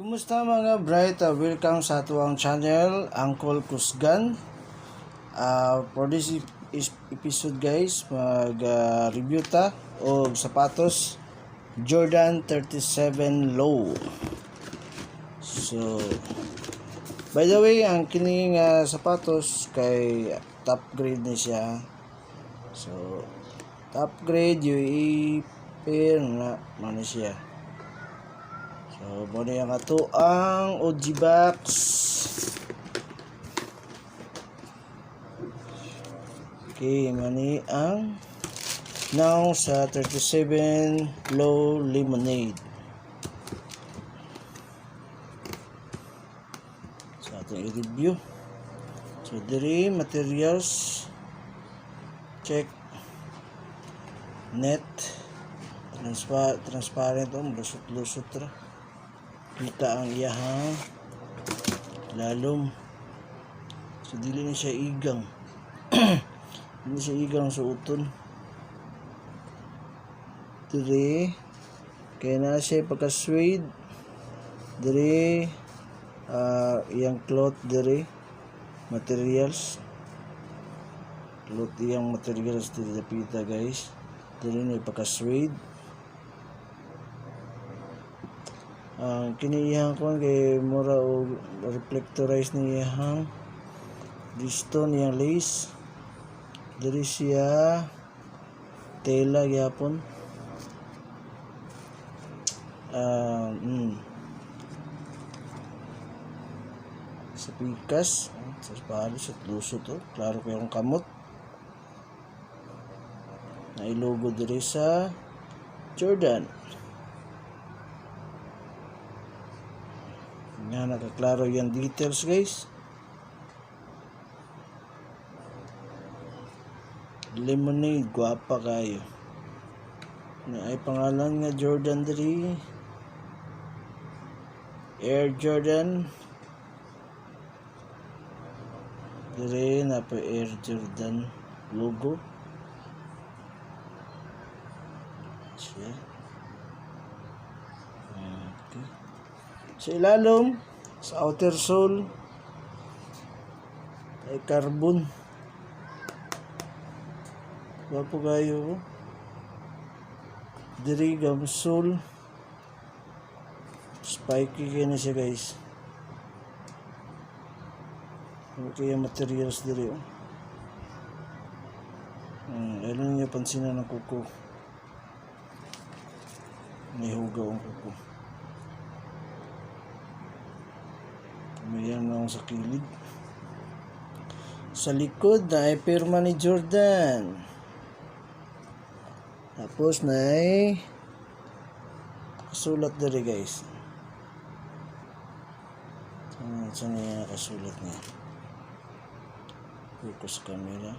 Kumusta mga bright? Welcome sa atuang channel, Uncle Kusgan. For this episode guys, mag-review ta og sapatos Jordan 37 Low. So, by the way, ang kining sapatos kay top grade ni siya. So, top grade UAE pair na man siya. So, muna yung ato ang OG box. Okay, mani ang now sa 37 Low Lemonade. So, ating i-review. So, diri materials check net transparent lusot-lusot ra. Kita ang iyahang lalom. So dili na siya igang. Hindi siya igang suoton. Dire kaya na siya pagka suede. Dire iyang cloth dire materials. Cloth iyang materials dire dapita guys. Dire na pagka suede. Ang kiniyang ko kay mura o reflectorize niyang disto niyang lace diri siya tela gyapon sa pikas sa palos at luso to klaro kay akong kamot na ilogo diri sa Jordan. Nga nakaklaro yung details guys. Lemonade, guwapa kayo. Na ay pangalan nga Jordan 3 Air Jordan. Dire na pa Air Jordan logo. Siya. Okay. Sa ilalom, sa outer sole ay carbon. Wapo kayo. Diri gam sole. Spiky kayo na siya guys. Okay yung materials diri. Alam niyo pansinan ng kuko. May hugaw ang kuko. Mayroon lang sa kilid. Sa likod na ay pirma ni Jordan. Tapos na ay kasulat dali guys. Saan niya kasulat niya? Focus camera.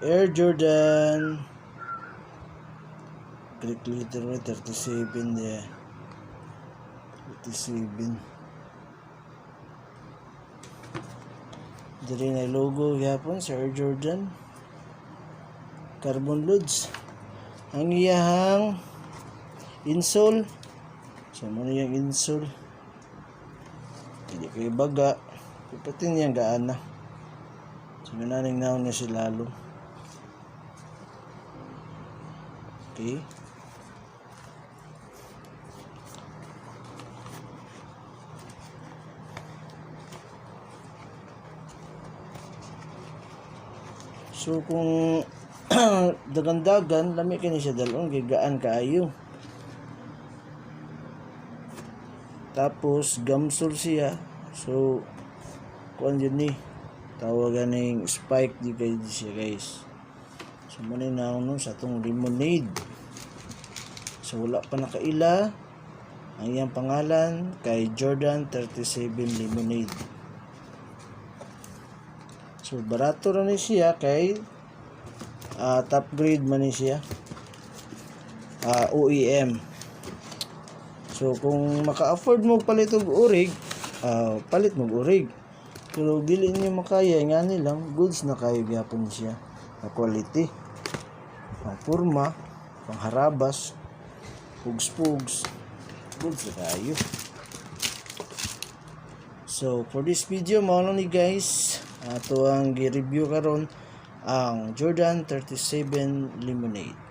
Air Jordan. Greek letter 37 niya. 37. Diri na logo yapon sa Air Jordan. Carbon loads. Ang iyahang insole. So mo yung insole. Hindi kayo baga. Pati niyang gaana. So mananing naon niya si lalo. Okay. So kung dagan-dagan lami kini siya dalon gigaan kaayo. Tapos gamsol siya. So kuan yun ni tawagan ning spike di kay siya guys. So muna na sa atong lemonade. So wala pa nakaila ang iyang pangalan kay Jordan 37 Lemonade. So barato ra ni siya kay top grade man ni siya. OEM. So kung maka-afford mo palit og urig, palit mo urig. Pero dili niyo makaya nga nilang goods na kayo gyapon siya. Quality. Purma, pangharabas. pugs-pugs. Good sa kayo. So, for this video, mao lang ni guys. Ato ang gi-review karon ang Jordan 37 Lemonade.